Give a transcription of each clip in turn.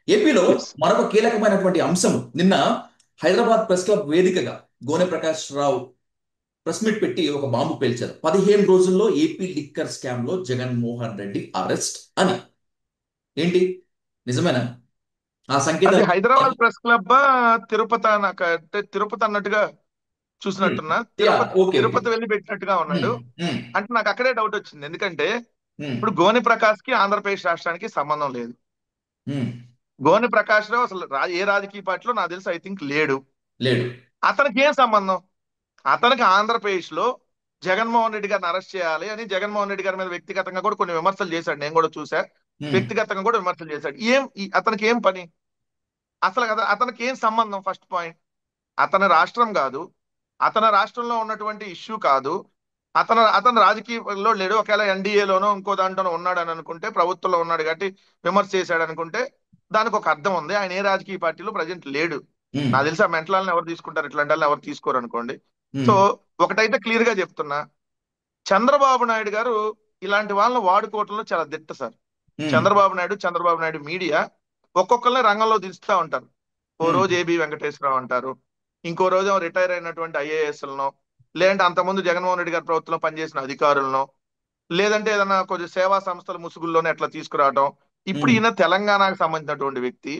ఏపీలో ఎస్. మరొక కీలకమైనటువంటి అంశం నిన్న హైదరాబాద్ ప్రెస్ క్లబ్ వేదికగా గోనె ప్రకాష్ రావు ప్రెస్ మీట్ పెట్టి ఒక బాంబు పేల్చారు. 15 రోజుల్లో ఏపీ లిక్కర్ స్కామ్ లో జగన్మోహన్ రెడ్డి అరెస్ట్ అని. ఏంటి, నిజమేనా? ఆ సంకేతం అది హైదరాబాద్ ఏమన్నా? ప్రెస్ క్లబ్ తిరుపతి నాకు అంటే తిరుపతి అన్నట్టుగా హ్మ్. చూసినట్టున్నా. Yeah, Tirupati okay okay. Tirupati వెళ్ళి పెట్టినట్టుగా హ్మ్. ఉన్నాడు. హ్మ్. అంటే నాకు అక్కడే డౌట్ వచ్చింది. ఎందుకంటే హ్మ్. ఇప్పుడు గోని ప్రకాష్ కి ఆంధ్రప్రదేశ్ రాష్ట్రానికి సంబంధం లేదు. హ్మ్. గోని ప్రకాష్ రావు అసలు ఏ రాజకీయ పార్టీలో నాకు తెలిసి ఐ థింక్ లేడు. లేడు. అతనికి ఏం సంబంధం? అతనికి ఆంధ్రప్రదేశ్ లో జగన్మోహన్ రెడ్డి గారిని అరెస్ట్ చేయాలి అని జగన్మోహన్ రెడ్డి గారి మీద వ్యక్తిగతంగా కూడా కొన్ని విమర్శలు చేశాడు. నేను కూడా చూసా. హ్మ్. వ్యక్తిగతంగా కూడా విమర్శలు చేశాడు. అతనికి ఏం పని? అసలు కదా అతనికి ఏం సంబంధం? ఫస్ట్ పాయింట్, అతని రాష్ట్రం కాదు, అతని రాష్ట్రంలో ఉన్నటువంటి ఇష్యూ కాదు. అతను రాజకీయాల్లో లేడు. ఒకవేళ ఎన్డీఏలోనో ఇంకో దాంట్లోనో ఉన్నాడు అని అనుకుంటే, ప్రభుత్వంలో ఉన్నాడు కాబట్టి విమర్శ చేశాడు అనుకుంటే దానికి ఒక అర్థం ఉంది. ఆయన ఏ రాజకీయ పార్టీలో ప్రజెంట్ లేడు. హ్మ్. నాకు తెలిసి ఆ మెంటల్ని ఎవరు తీసుకుంటారు, ఇట్లాంటి వాళ్ళని ఎవరు తీసుకోరు అనుకోండి. సో హ్మ్. ఒకటైతే క్లియర్ గా చెప్తున్నా, చంద్రబాబు నాయుడు గారు ఇలాంటి వాళ్ళని వాడుకోవటంలో చాలా దిట్ట సార్. హ్మ్. చంద్రబాబు నాయుడు మీడియా ఒక్కొక్కరిని రంగంలో దించుతా ఉంటారు. ఓ హ్మ్. రోజు ఏబి వెంకటేశ్వరరావు అంటారు, ఇంకో రోజు రిటైర్ అయినటువంటి ఐఏఎస్లను, లేదంటే అంతకుముందు జగన్మోహన్ రెడ్డి గారి ప్రభుత్వంలో పనిచేసిన అధికారులను, లేదంటే ఏదైనా కొంచెం సేవా సంస్థల ముసుగుల్లోనే ఎట్లా తీసుకురావడం. ఇప్పుడు హ్మ్. ఈయన తెలంగాణకు సంబంధించినటువంటి వ్యక్తి.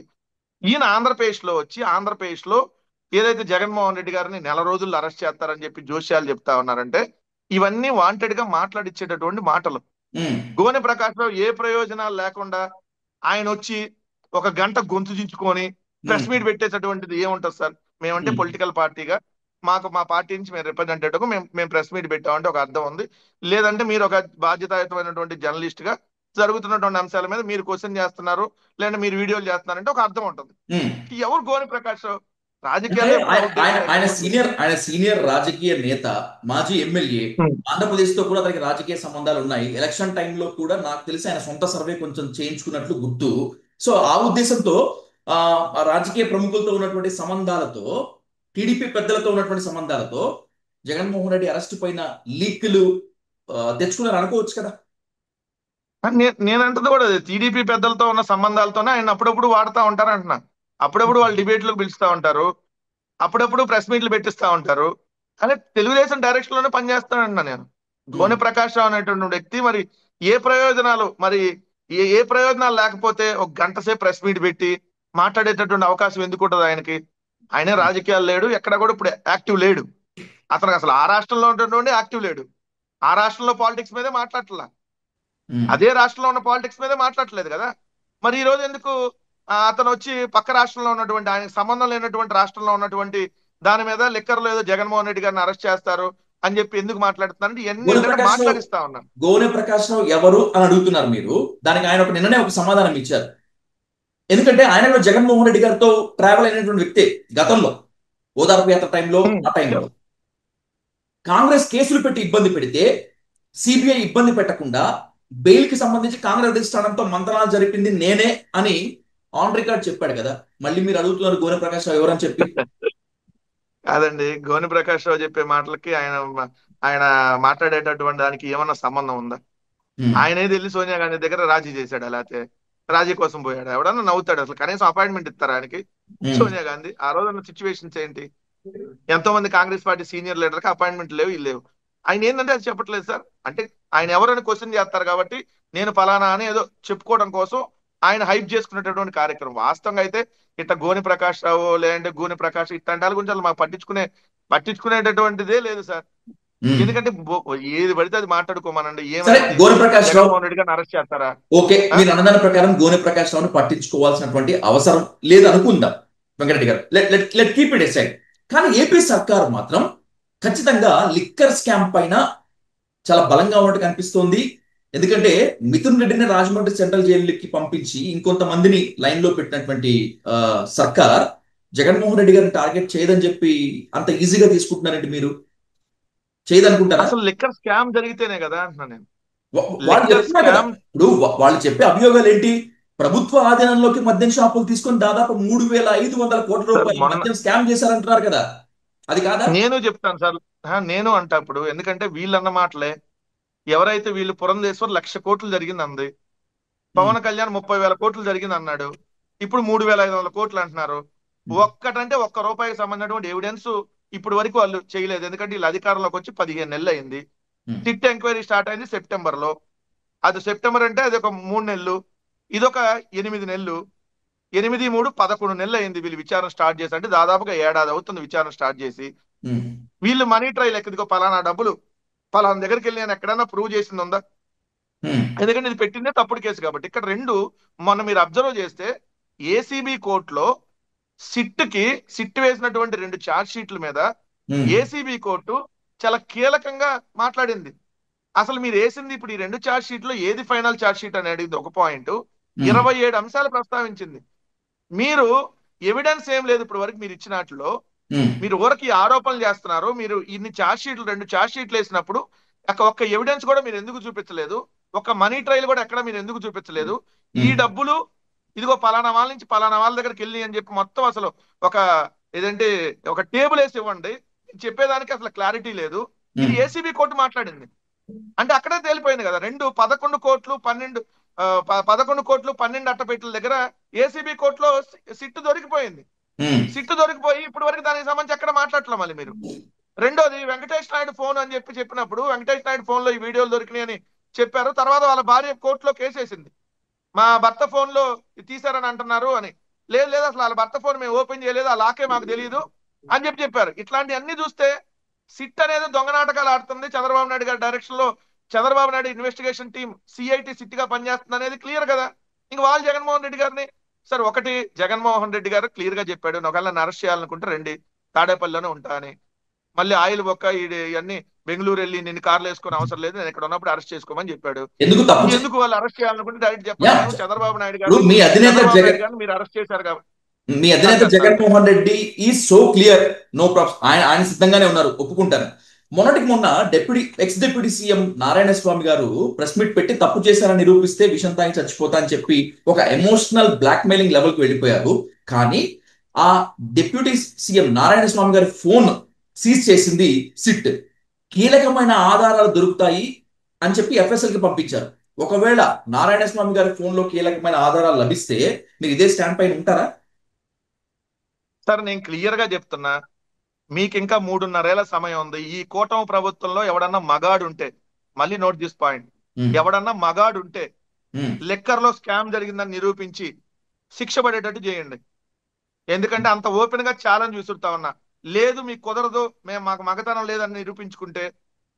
ఈయన ఆంధ్రప్రదేశ్ లో వచ్చి ఆంధ్రప్రదేశ్ లో ఏదైతే జగన్మోహన్ రెడ్డి గారిని నెల రోజుల్లో అరెస్ట్ చేస్తారని చెప్పి జోష్యాలు చెప్తా ఉన్నారంటే, ఇవన్నీ వాంటెడ్ గా మాట్లాడిచ్చేటటువంటి మాటలు. హ్మ్. గోనె ప్రకాశ్ రావు ఏ ప్రయోజనాలు లేకుండా ఆయన వచ్చి ఒక గంట గొంతు చించుకొని హ్మ్. ప్రెస్ మీట్ పెట్టేటటువంటిది ఏముంటది సార్? మేమంటే హ్మ్. పొలిటికల్ పార్టీగా మా పార్టీ నుంచి మేము రిప్రజెంటేటివ్ మేము ప్రెస్ మీట్ పెట్టామంటే ఒక అర్థం ఉంది. లేదంటే మీరు ఒక బాధ్యతాయుతమైనటువంటి జర్నలిస్ట్ గా జరుగుతున్నటువంటి అంశాల మీద మీరు క్వశ్చన్ చేస్తున్నారు, లేదంటే మీరు వీడియోలు చేస్తున్నారంటే ఒక అర్థం ఉంటుంది. హ్మ్. ఎవరు గోని ప్రకాష్ రావు? అంటే రాజకీయాల్లో ఎప్పుడు ఆయన ఆయన అవుట్డేటెడ్ ఆయన అయినటువంటి సీనియర్ వ్యక్తి. ఆయన సీనియర్ రాజకీయ నేత, మాజీ ఎమ్మెల్యే. హ్మ్. ఆంధ్రప్రదేశ్ తో కూడా అతనికి రాజకీయ సంబంధాలు ఉన్నాయి. ఎలక్షన్ టైంలో కూడా నాకు తెలిసి ఆయన సొంత సర్వే కొంచెం చేయించుకున్నట్లు గుర్తు. సో ఆ ఉద్దేశంతో ఆ రాజకీయ ప్రముఖులతో ఉన్నటువంటి సంబంధాలతో, టీడీపీ పెద్దలతో ఉన్నటువంటి సంబంధాలతో జగన్మోహన్ రెడ్డి అరెస్ట్ పైన లీకులు తెచ్చుకున్నారు అనుకోవచ్చు కదా. నేనంటది కూడా అదే. టీడీపీ పెద్దలతో ఉన్న సంబంధాలతోనే ఆయన అప్పుడప్పుడు వాడుతా ఉంటారు అంటున్నా. అప్పుడప్పుడు వాళ్ళు డిబేట్లకు పిలుస్తా ఉంటారు, అప్పుడప్పుడు ప్రెస్ మీట్లు పెట్టిస్తా ఉంటారు. అదే తెలుగుదేశం డైరెక్షన్ లోనే పనిచేస్తానంటున్నా నేను. ఉమ్. గోనె ప్రకాష్ రావు అనేటువంటి వ్యక్తి మరి ఏ ప్రయోజనాలు, మరి ఏ ప్రయోజనాలు లేకపోతే ఒక గంట సేపు ప్రెస్ మీట్ పెట్టి మాట్లాడేటటువంటి అవకాశం ఎందుకు ఉంటుంది ఆయనకి? ఆయనే రాజకీయాలు లేడు, ఎక్కడ కూడా ఇప్పుడు యాక్టివ్ లేడు. అతనికి అసలు ఆ రాష్ట్రంలో ఉన్నటువంటి యాక్టివ్ లేడు. ఆ రాష్ట్రంలో పాలిటిక్స్ మీదే మాట్లాడట్లా. ఉమ్. అదే రాష్ట్రంలో ఉన్న పాలిటిక్స్ మీదే మాట్లాడట్లేదు కదా. మరి ఈ రోజు ఎందుకు అతను వచ్చి పక్క రాష్ట్రంలో ఉన్నటువంటి, ఆయనకు సంబంధం లేనటువంటి రాష్ట్రంలో ఉన్నటువంటి దాని మీద లిక్కర్లో ఏదో జగన్మోహన్ రెడ్డి గారిని అరెస్ట్ చేస్తారు అని చెప్పి ఎందుకు మాట్లాడుతున్నారంటే ఇవన్నీ గోనె ఏంటంటే ప్రకాష్ రావు మాట్లాడిస్తా ఉన్నాను. గోనె ప్రకాష్ రావు ఎవరు అని అడుగుతున్నారు మీరు. దానికి ఆయన నిన్ననే ఒక సమాధానం ఇచ్చారు. ఎందుకంటే ఆయన కూడా జగన్మోహన్ రెడ్డి గారితో ట్రావెల్ అయినటువంటి వ్యక్తే గతంలో, ఓదార్పు యాత్ర టైంలో, ఆ టైంలో కాంగ్రెస్ కేసులు పెట్టి ఇబ్బంది పెడితే సిబిఐ ఇబ్బంది పెట్టకుండా బెయిల్ కి సంబంధించి కాంగ్రెస్ అధిష్టానంతో మంతనాలు జరిపింది నేనే అని ఆన్ రికార్డ్ చెప్పాడు కదా. మళ్ళీ మీరు అడుగుతున్నారు గోనె ప్రకాష్ రావు ఎవరని చెప్పి. కాదండి, గోని ప్రకాష్ రావు చెప్పే మాటలకి ఆయన మాట్లాడేటటువంటి దానికి ఏమన్నా సంబంధం ఉందా? ఉమ్. ఆయన ఏది వెళ్ళి సోనియా గాంధీ దగ్గర రాజీ చేశాడు, లేకపోతే రాజీ కోసం పోయాడు? ఎవడన్నా నవ్వుతాడు? అసలు కనీసం అపాయింట్మెంట్ ఇస్తారా ఆయనకి? ఉమ్. సోనియా గాంధీ ఆ రోజున్న సిచ్యువేషన్స్ ఏంటి? ఎంతో మంది కాంగ్రెస్ పార్టీ సీనియర్ లీడర్ కి అపాయింట్మెంట్ లేవు, ఇవి లేవు. ఆయన ఏంటంటే అది చెప్పట్లేదు సార్. అంటే ఆయన ఎవరైనా క్వశ్చన్ చేస్తారు కాబట్టి నేను ఫలానా అని ఏదో చెప్పుకోవడం కోసం ఆయన హైప్ చేసుకునేటటువంటి కార్యక్రమం. వాస్తవంగా అయితే ఇట్లా గోని ప్రకాష్ రావు, లేదంటే గోని ప్రకాష్ ఇట్లాంటి వాళ్ళ గురించి అసలు మాకు పట్టించుకునేటటువంటిదే లేదు సార్. ఉమ్. ఎందుకంటే ఏది పడితే అది మాట్లాడుకోమనండి, సరే, ఏమైంది? గోనె ప్రకాష్ రావు జగన్మోహన్ రెడ్డి గారిని అరెస్ట్ చేస్తారా? ఓకే, ఆ? మీరు అన్నదాని ప్రకారం గోనె ప్రకాష్ రావును పట్టించుకోవాల్సినటువంటి అవసరం లేదు అనుకుందాం. వెంకటరెడ్డి గారు, let let let keep it aside. కానీ ఏపీ సర్కార్ మాత్రం ఖచ్చితంగా లిక్కర్ స్కామ్ పైన చాలా బలంగా ఉన్నట్టు కనిపిస్తోంది. ఎందుకంటే మిథున్ రెడ్డిని రాజమండ్రి సెంట్రల్ జైలుకి పంపించి ఇంకొంతమందిని లైన్ లో పెట్టినటువంటి ఆ, సర్కార్ జగన్మోహన్ రెడ్డి గారిని టార్గెట్ చేయదని చెప్పి అంత ఈజీగా తీసుకుంటున్నారంటే మీరు చేయదనుకుంటారా? అసలు లిక్కర్ స్కామ్ జరిగితేనే కదా అంటున్నా నేను. వాళ్ళు లిక్కర్ చెప్తున్నారు కదా. స్కామ్. ఇప్పుడు వాళ్ళు చెప్పే అభియోగాలు ఏంటి? ప్రభుత్వ ఆధీనంలోకి మద్యం షాపులు తీసుకొని దాదాపు 3,500 కోట్ల సార్ రూపాయలు మొన్న మద్యం స్కామ్ చేశారంటున్నారు కదా. అది కాదా? నేను చెప్తాను సార్. నేను అంటా ఇప్పుడు, ఎందుకంటే వీళ్ళన్న మాటలే. ఎవరైతే వీళ్ళు పురంధేశ్వర్ 1,00,000 కోట్లు జరిగింది అంది, ఉమ్. పవన్ కళ్యాణ్ 30,000 కోట్లు జరిగింది అన్నాడు. ఇప్పుడు 3,500 కోట్లు అంటున్నారు. ఉమ్, ఒక్కటంటే ఒక్క రూపాయికి సంబంధించినటువంటి ఎవిడెన్స్ ఇప్పుడు వరకు వాళ్ళు చేయలేదు. ఎందుకంటే వీళ్ళు అధికారంలోకి వచ్చి 15 నెలలు అయింది. ఉమ్, సిట్ ఎంక్వైరీ స్టార్ట్ అయింది సెప్టెంబర్ లో. అది సెప్టెంబర్ అంటే అది ఒక 3 నెలలు, ఇదొక 8 నెలలు. 8, 3, 11 నెలలు అయింది వీళ్ళు విచారణ స్టార్ట్ చేసి. అంటే దాదాపుగా ఏడాది అవుతుంది విచారణ స్టార్ట్ చేసి. ఉమ్, వీళ్ళు మనీ ట్రయల్ ఎక్కడికో పలానా డబ్బులు పలానా దగ్గరికి వెళ్ళి నేను ఎక్కడైనా ప్రూవ్ చేసింది ఉందా? ఉమ్, ఎందుకంటే ఇది పెట్టిందే తప్పుడు కేసు కాబట్టి. ఇక్కడ రెండు, మొన్న మీరు అబ్జర్వ్ చేస్తే ఏసీబీ కోర్టులో సిట్కి సిట్ వేసినటువంటి 2 ఛార్జ్ షీట్ల మీద ఉమ్, ఏసీబీ కోర్టు చాలా కీలకంగా మాట్లాడింది. అసలు మీరు వేసింది ఇప్పుడు ఈ 2 ఛార్జ్ షీట్లో ఏది ఫైనల్ ఛార్జ్ షీట్ అని అడిగింది ఒక పాయింట్. ఉమ్, 27 అంశాలు ప్రస్తావించింది. మీరు ఎవిడెన్స్ ఏం లేదు ఇప్పుడు వరకు మీరు ఇచ్చినట్లో. ఉమ్, మీరు ఊరికి ఆరోపణలు చేస్తున్నారు. మీరు ఇన్ని ఛార్జ్ షీట్లు 2 ఛార్జ్ షీట్లు వేసినప్పుడు ఒక్క ఎవిడెన్స్ కూడా మీరు ఎందుకు చూపించలేదు? ఒక మనీ ట్రయల్ కూడా ఎక్కడ మీరు ఎందుకు చూపించలేదు? ఈ ఉమ్, డబ్బులు ఇదిగో పలానా వాళ్ళ నుంచి పలానా వాళ్ళ దగ్గరికి వెళ్ళి అని చెప్పి మొత్తం అసలు ఒక ఏదంటే ఒక టేబుల్ వేసి ఇవ్వండి. చెప్పేదానికి అసలు క్లారిటీ లేదు. ఇది ఉమ్, ఏసీబీ కోర్టు మాట్లాడింది. అంటే అక్కడే తేలిపోయింది కదా. 11 కోట్లు 12 11 కోట్లు 12 అట్టపెట్టెల దగ్గర ఏసీబీ కోర్టులో సిట్టు దొరికిపోయింది. ఉమ్, సిట్టు దొరికిపోయి ఇప్పటి వరకు దానికి సంబంధించి ఎక్కడ మాట్లాడట్లే మళ్ళీ మీరు. రెండోది, వెంకటేష్ నాయుడు ఫోన్ అని చెప్పినప్పుడు వెంకటేష్ నాయుడు ఫోన్ లో ఈ వీడియోలు దొరికినాయని చెప్పారు. తర్వాత వాళ్ళ భార్య కోర్టులో కేసేసింది. మా భర్త ఫోన్ లో తీశారని అంటున్నారు అని. లేదు లేదు, అసలు వాళ్ళ భర్త ఫోన్ మేము ఓపెన్ చేయలేదు, ఆ లాకే మాకు తెలియదు అని చెప్పారు. ఇట్లాంటి అన్ని చూస్తే సిట్ అనేది దొంగ నాటకాలు ఆడుతుంది. చంద్రబాబు నాయుడు గారి డైరెక్షన్ లో Chandrababu Naidu investigation team CIT SIT గా పనిచేస్తుంది అనేది క్లియర్ కదా. ఇంక వాళ్ళు జగన్మోహన్ రెడ్డి గారిని, సార్ ఒకటి, జగన్మోహన్ రెడ్డి గారు క్లియర్ గా చెప్పాడు, ఒకవేళ నన్ను అరెస్ట్ చేయాలనుకుంటే రండి, తాడేపల్లిలోనే ఉంటా అని. మళ్ళీ ఆయిల్ బొక్క ఇవన్నీ బెంగళూరు వెళ్ళి నిన్ను కార్లు వేసుకుని అవసరం లేదు, నేను ఇక్కడ ఉన్నప్పుడు అరెస్ట్ చేసుకోమని చెప్పాడు. ఎందుకు తప్పు ఎందుకు వాళ్ళు అరెస్ట్ చేయాలనుకుంటే డైరెక్ట్ యా, చెప్పండి. మేము చంద్రబాబు నాయుడు ఇప్పుడు గారిని మీ అధినేత చంద్రబాబు జగన్ నాయుడు గారిని మీరు అరెస్ట్ చేశారు కాబట్టి. మీ అధినేత సార్ సార్ జగన్మోహన్ రెడ్డి ఈ సో క్లియర్, నో ప్రాబ్లం, ఆయన ఆయన సిద్ధంగానే ఉన్నారు, ఒప్పుకుంటాను. మొన్నటికి మొన్న ఎక్స్ డిప్యూటీ సీఎం నారాయణ స్వామి గారు ప్రెస్ మీట్ పెట్టి తప్పు చేశారని నిరూపిస్తే విషం తాగి చచ్చిపోతా అని చెప్పి ఒక ఎమోషనల్ బ్లాక్ మెయిలింగ్ లెవెల్ కి వెళ్ళిపోయారు. కానీ ఆ డిప్యూటీ సీఎం నారాయణ స్వామి గారి ఫోన్ సీజ్ చేసింది సిట్. కీలకమైన ఆధారాలు దొరుకుతాయి అని చెప్పి ఎఫ్ఎస్ఎల్ కి పంపించారు. ఒకవేళ నారాయణ స్వామి గారి ఫోన్ లో కీలకమైన ఆధారాలు లభిస్తే మీరు ఇదే స్టాండ్ పైన ఉంటారా? సార్ నేను క్లియర్ గా చెప్తున్నా, మీకు ఇంకా 3.5 ఏళ్ల సమయం ఉంది. ఈ కూటమి ప్రభుత్వంలో ఎవడన్నా మగాడు ఉంటే, మళ్ళీ నోట్ దిస్ పాయింట్, ఉమ్, ఎవడన్నా మగాడు ఉంటే ఉమ్, లిక్కర్ లో స్కామ్ జరిగిందని నిరూపించి శిక్ష పడేటట్టు చేయండి. ఎందుకంటే అంత ఓపెన్ గా ఛాలెంజ్ విసురుతా ఉన్నా. లేదు మీకు కుదరదు, మేము మాకు మగతనం లేదని నిరూపించుకుంటే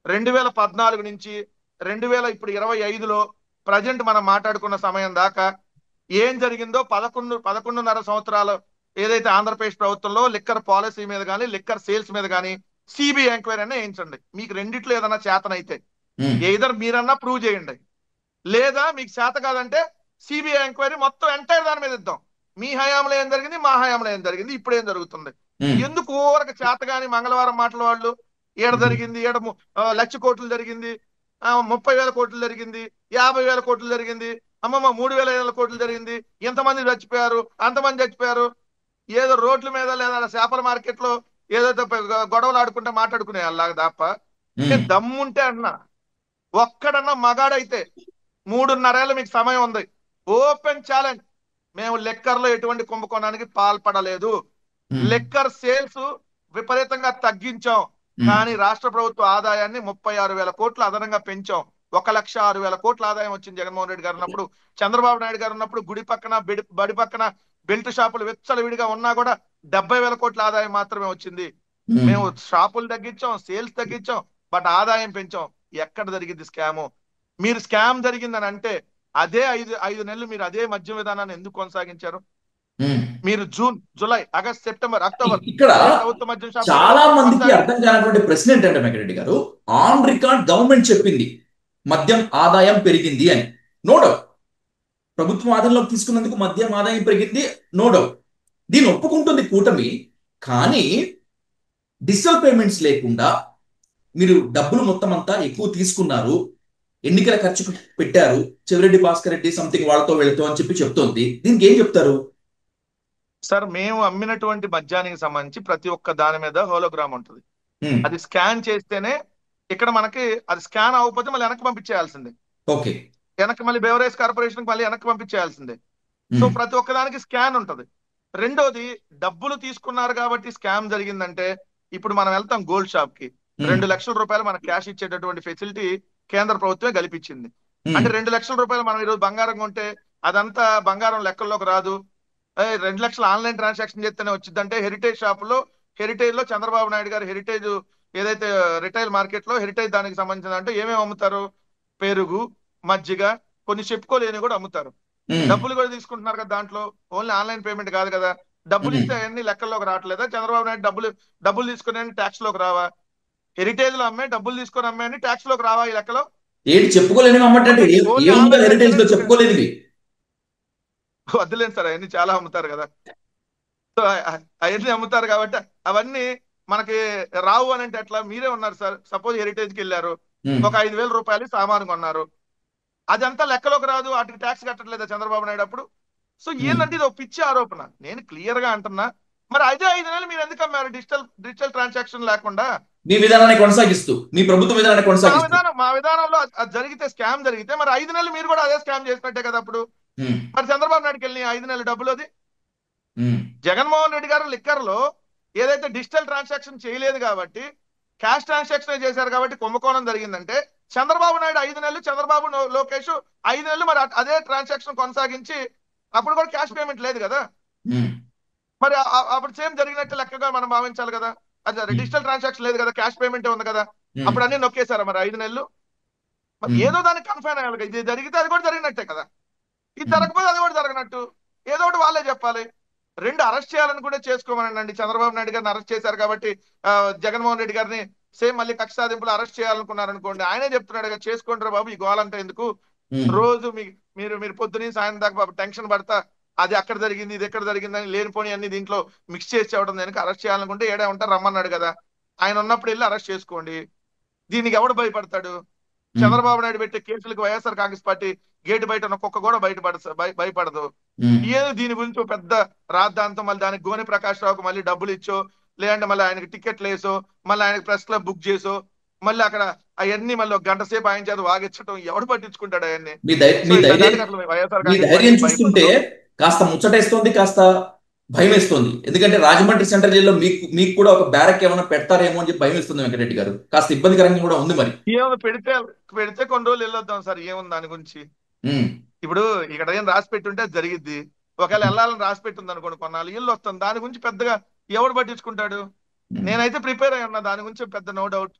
2014 నుంచి 2025లో ప్రజెంట్ మనం మాట్లాడుకున్న సమయం దాకా ఏం జరిగిందో 11 11.5 సంవత్సరాలు ఏదైతే ఆంధ్రప్రదేశ్ ప్రభుత్వంలో లిక్కర్ పాలసీ మీద కానీ లిక్కర్ సేల్స్ మీద కానీ సిబిఐ ఎంక్వైరీ అనే వేయించండి. మీకు రెండిట్లో ఏదైనా చేతనైతే ఉమ్, ఏదర్ మీరన్నా ప్రూవ్ చేయండి. లేదా మీకు చేత కాదంటే సిబిఐ ఎంక్వైరీ మొత్తం ఎంటైర్ దాని మీద ఇద్దాం. మీ హయాంలో ఏం జరిగింది, మా హయాంలో ఏం జరిగింది, ఇప్పుడు ఏం జరుగుతుంది. ఉమ్, ఎందుకు ఊరక చేత గాని మంగళవారం మాటల వాళ్ళు ఏడ జరిగింది, 1,00,000 కోట్లు జరిగింది, 30,000 కోట్లు జరిగింది, 50,000 కోట్లు జరిగింది, అమ్మమ్మ 3,500 కోట్లు జరిగింది, ఎంతమంది చచ్చిపోయారు, అంతమంది చచ్చిపోయారు. ఏదో రోడ్ల మీద లేదా చేపల మార్కెట్ లో ఏదైతే గొడవలు ఆడుకుంటే మాట్లాడుకునే అలాగా తప్ప. ఉమ్, దమ్ముంటే అన్నా, ఒక్కడన్నా మగాడైతే 3.5 ఏళ్ళు మీకు సమయం ఉంది. ఓపెన్ ఛాలెంజ్, మేము లెక్కర్లో ఎటువంటి కుంభకోణానికి పాల్పడలేదు. ఉమ్, లెక్కర్ సేల్స్ విపరీతంగా తగ్గించాం. ఉమ్, కానీ రాష్ట్ర ప్రభుత్వ ఆదాయాన్ని 36,000 కోట్లు అదనంగా పెంచాం. 1,06,000 కోట్ల ఆదాయం వచ్చింది జగన్మోహన్ రెడ్డి గారు ఉన్నప్పుడు. చంద్రబాబు నాయుడు గారు ఉన్నప్పుడు గుడి పక్కన బడి పక్కన బెల్ట్ షాపులు విచ్చలవిడిగా ఉన్నా కూడా 70,000 కోట్ల ఆదాయం మాత్రమే వచ్చింది. ఉమ్, మేము షాపులు తగ్గించాం, సేల్స్ తగ్గించాం, బట్ ఆదాయం పెంచాం. ఎక్కడ జరిగింది స్కాము? మీరు స్కామ్ జరిగిందని అంటే అదే 5 నెలలు మీరు అదే మద్యం విధానాన్ని ఎందుకు కొనసాగించారు? ఉమ్. మీరు June, July, August, September, October ఇక్కడ అదే ప్రభుత్వ మద్యం షాప్ దగ్గర చాలా మందికి అర్థం కొనసాగించారు. కానటువంటి ప్రశ్న ఏంటంటే వెంకటరెడ్డి గారు, ఆన్ రికార్డ్ గవర్నమెంట్ చెప్పింది మద్యం ఆదాయం పెరిగింది అని. నో డౌట్, ప్రభుత్వం ఆధీనంలోకి తీసుకున్నందుకు మద్యం ఆదాయం పెరిగింది, నో డౌట్, దీన్ని ఒప్పుకుంటుంది కూటమి. కానీ డిజిటల్ పేమెంట్స్ లేకుండా మీరు డబ్బులు మొత్తం అంతా ఎక్కువ తీసుకున్నారు, ఎన్నికల ఖర్చు పెట్టారు, చెవిరెడ్డి భాస్కర్ రెడ్డి సంథింగ్ వాళ్ళతో వెళ్తూ అని చెప్పి చెప్తోంది. దీనికి ఏం చెప్తారు? సార్ మేము అమ్మినటువంటి మద్యానికి సంబంధించి ప్రతి ఒక్క దాని మీద హోలోగ్రామ్ ఉంటుంది. ఉమ్, అది స్కాన్ చేస్తేనే ఇక్కడ మనకి, అది స్కాన్ అవ్వకపోతే మళ్ళీ వెనక్కి పంపించేయాల్సిందే. ఓకే. వెనక్కి మళ్ళీ బెవరేజ్ కార్పొరేషన్ మళ్ళీ వెనక్కి పంపించేయాల్సిందే. సో ఉమ్, ప్రతి ఒక్కదానికి స్కాన్ ఉంటది. రెండోది, డబ్బులు తీసుకున్నారు కాబట్టి స్కామ్ జరిగిందంటే, ఇప్పుడు మనం వెళ్తాం గోల్డ్ షాప్ కి, ఉమ్, 2 లక్షల రూపాయలు మనకు క్యాష్ ఇచ్చేటటువంటి ఫెసిలిటీ కేంద్ర ప్రభుత్వమే కల్పించింది. ఉమ్, అంటే 2 లక్షల రూపాయలు మనం ఈరోజు బంగారం కొంటే అదంతా బంగారం లెక్కల్లోకి రాదు. 2 లక్షలు ఆన్లైన్ ట్రాన్సాక్షన్ చేస్తేనే వచ్చిందంటే, హెరిటేజ్ షాపులో, హెరిటేజ్ లో చంద్రబాబు నాయుడు గారు హెరిటేజ్ ఏదైతే రిటైల్ మార్కెట్ లో హెరిటేజ్ దానికి సంబంధించిన అంటే ఏమేమి అమ్ముతారు? పెరుగు, మజ్జిగ, కొన్ని చెప్పుకోలేని కూడా అమ్ముతారు. ఉమ్, డబ్బులు కూడా తీసుకుంటున్నారు కదా దాంట్లో. ఓన్లీ ఆన్లైన్ పేమెంట్ కాదు కదా. డబ్బులు ఉమ్. ఇస్తే అవన్నీ లెక్కల్లోకి రావట్లేదా? చంద్రబాబు నాయుడు డబ్బులు తీసుకునే ట్యాక్స్ లోకి రావా? హెరిటేజ్ లో అమ్మే, డబ్బులు తీసుకొని అమ్మే అని ట్యాక్స్ లోకి రావా ఈ లెక్కలో? ఏంటి చెప్పుకోలేనివి అమ్మటంటే ఉంటాయి. ఓన్లీ ఏముందో ఆన్లైన్ హెరిటేజ్ పెడితేనే లో చెప్పుకోలేనివి? వద్దులేండి సార్, అవన్నీ చాలా అమ్ముతారు కదా. సో అవన్నీ అమ్ముతారు కాబట్టి అవన్నీ మనకి రావు అని అంటే ఎట్లా? మీరే ఉన్నారు సార్, సపోజ్ హెరిటేజ్ కి వెళ్ళారు, ఉమ్, ఒక 5,000 రూపాయలు సామాను కొన్నారు, అదంతా లెక్కలోకి రాదు, వాటికి ట్యాక్స్ కట్టట్లేదా చంద్రబాబు నాయుడు అప్పుడు? సో ఉమ్. ఏంటంటే ఇది ఒక పిచ్చి ఆరోపణ. నేను క్లియర్ గా అంటున్నా, మరి అదే 5 నెలలు మీరు ఎందుకు అమ్మారు డిజిటల్ డిజిటల్ ట్రాన్సాక్షన్ లేకుండా? మీ విధానాన్ని కొనసాగిస్తూ, మీ ప్రభుత్వ విధానాన్ని కొనసాగిస్తూ. మా విధానంలో అది జరిగితే, స్కామ్ జరిగితే, మరి 5 నెలలు మీరు కూడా అదే స్కామ్ చేసినట్టే కదా అప్పుడు. ఉమ్, మరి చంద్రబాబు నాయుడుకి వెళ్ళి 5 నెలల డబ్బులు అది. ఉమ్, జగన్మోహన్ రెడ్డి గారు లిక్కర్ లో ఏదైతే డిజిటల్ ట్రాన్సాక్షన్ చేయలేదు కాబట్టి, క్యాష్ ట్రాన్సాక్షన్ చేశారు కాబట్టి కుంభకోణం జరిగిందంటే, చంద్రబాబు నాయుడు 5 నెలలు, చంద్రబాబు లోకేష్ 5 నెలలు మరి అదే ట్రాన్సాక్షన్ కొనసాగించి అప్పుడు కూడా క్యాష్ పేమెంట్ లేదు కదా. ఉమ్, మరి అప్పుడు సేమ్ జరిగినట్టు లెక్కగా మనం భావించాలి కదా. అది ఉమ్, డిజిటల్ ట్రాన్సాక్షన్ లేదు కదా, క్యాష్ పేమెంటే ఉంది కదా. ఉమ్, అప్పుడు అన్ని నొక్కేశారా మరి 5 నెలలు? మరి ఉమ్, ఏదో దానికి కన్ఫైన్ అయ్యాలి కదా. ఇది జరిగితే అది కూడా జరిగినట్టే కదా, ఇది ఉమ్, జరగకపోతే అది కూడా జరగనట్టు. ఏదో ఒకటి వాళ్ళే చెప్పాలి. రెండు అరెస్ట్ చేయాలని కూడా చేసుకోమనండి. చంద్రబాబు నాయుడు గారిని అరెస్ట్ చేశారు కాబట్టి ఆ, జగన్మోహన్ రెడ్డి గారిని సేమ్ మళ్ళీ కక్ష సాధింపులు అరెస్ట్ చేయాలనుకున్నారు అనుకోండి, ఆయనే చెప్తున్నాడు కదా, చేసుకుంటారు బాబు ఈ గోలంతా ఎందుకు, ఉమ్, రోజు మీరు మీరు పొద్దున సాయంత్రం దాకా బాబు టెన్షన్ పడతా, అది అక్కడ జరిగింది ఇది ఎక్కడ జరిగిందని లేనిపోని అన్ని దీంట్లో మిక్స్ చేసి చెప్పడం దానికి. అరెస్ట్ చేయాలనుకుంటే ఏడే ఉంటారు, రమ్మన్నాడు కదా. ఆయన ఉన్నప్పుడు వెళ్ళి అరెస్ట్ చేసుకోండి. దీనికి ఎవడు భయపడతాడు? ఉమ్, చంద్రబాబు నాయుడు పెట్టే కేసులకు వైఎస్ఆర్ కాంగ్రెస్ పార్టీ గేటు బయట ఉన్న కుక్క కూడా భయపడదు. ఉమ్, ఏదో దీని గురించి ఒక పెద్ద రాద్ధాంతం, మళ్ళీ దానికి గోని ప్రకాష్ రావుకు మళ్ళీ డబ్బులు ఇచ్చో, లేదంటే మళ్ళీ ఆయనకి టికెట్లు వేసో, మళ్ళీ ఆయనకి ప్రెస్ క్లబ్ బుక్ చేసో, మళ్ళీ అక్కడ అవన్నీ మళ్ళీ ఒక గంట సేపు ఆయన చేత వాగించడం ఎవడు పట్టించుకుంటాడు అవన్నీ? సో మీ ధైర్యం ఇట్లాంటికి అసలు వైఎస్ఆర్ మీ కాంగ్రెస్ ధైర్యం పార్టీ చూస్తుంటే భయపడదు. కాస్త ముచ్చటేస్తోంది, కాస్త భయం వేస్తోంది. ఎందుకంటే రాజమండ్రి సెంట్రల్ జైల్లో మీకు మీకు కూడా ఒక బ్యారక్ ఏమైనా పెడతారేమో అని చెప్పి భయం వేస్తుంది వెంకటరెడ్డి గారు. కాస్త ఇబ్బందికరంగా కూడా ఉంది మరి. ఏమో పెడితే పెడితే కొన్ని రోజులు వెళ్ళొద్దాం సార్, ఏముంది దాని గురించి. ఉమ్, ఇప్పుడు ఇక్కడ ఏం రాసి పెట్టుంటే అది జరిగిద్ది. ఒకవేళ వెళ్ళాలని రాసి పెట్టింది అనుకోండి, కొన్నాళ్ళు ఇల్లు వస్తుంది, దాని గురించి పెద్దగా ఎవడు పట్టించుకుంటాడు? ఉమ్. నేనైతే ప్రిపేర్ అయి ఉన్నా దాని గురించి, పెద్ద నో డౌట్.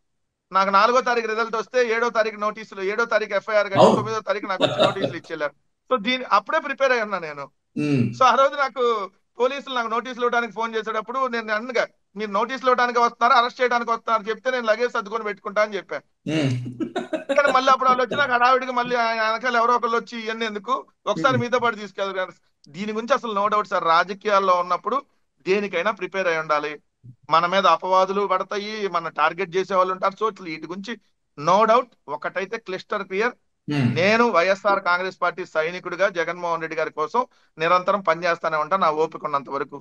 నాకు 4వ తారీఖు రిజల్ట్ వస్తే 7వ తారీఖు నోటీసులు, 7వ తారీఖు ఎఫ్ఐఆర్ కట్టి అవును. 9వ తారీఖు నాకు వచ్చి నోటీసులు ఇచ్చేళ్ళారు. సో అప్పుడే ప్రిపేర్ అయి ఉన్నా నేను. ఉమ్, సో ఆ రోజు నాకు పోలీసులు నాకు నోటీసులు ఇవ్వడానికి ఫోన్ చేసేటప్పుడు నేను అన్నగా, మీరు నోటీసులు ఇవ్వడానికి వస్తున్నారా అరెస్ట్ చేయడానికి వస్తున్నారా చెప్తే నేను లగేజ్ సర్దుకొని పెట్టుకుంటా అని చెప్పాను. ఉమ్, కానీ మళ్ళీ అప్పుడు వాళ్ళు వచ్చి నాకు హడావిడిగా మళ్ళీ ఆయన వెనకాల ఎవరో ఒకళ్ళు వచ్చి ఇవన్నీ ఎందుకు, ఒకసారి ఉమ్, మీతో పాటు తీసుకెళ్ళారు. దీని గురించి అసలు నో డౌట్ సార్, రాజకీయాల్లో ఉన్నప్పుడు దేనికైనా ప్రిపేర్ అయి ఉండాలి. మన మీద అపవాదులు పడతాయి, మన టార్గెట్ చేసే వాళ్ళు ఉంటారు. సో వీటి గురించి నో డౌట్. ఒకటైతే క్లిస్టర్ క్లియర్, ఉమ్. నేను వైఎస్ఆర్ కాంగ్రెస్ పార్టీ సైనికుడిగా జగన్మోహన్ రెడ్డి గారి కోసం నిరంతరం పనిచేస్తానే ఉంటా, నా ఓపిక ఉన్నంత వరకు.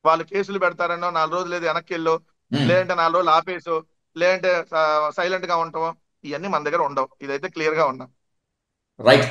వాళ్ళు కేసులు పెడతారనో 4 రోజులు లేదు వెనక్కి వెళ్ళో, ఉమ్. లేదంటే 4 రోజులు ఆపేసో, లేదంటే సైలెంట్ గా ఉంటామో, ఇవన్నీ మన దగ్గర ఉండవు. ఇదైతే క్లియర్ గా ఉన్నా. రైట్.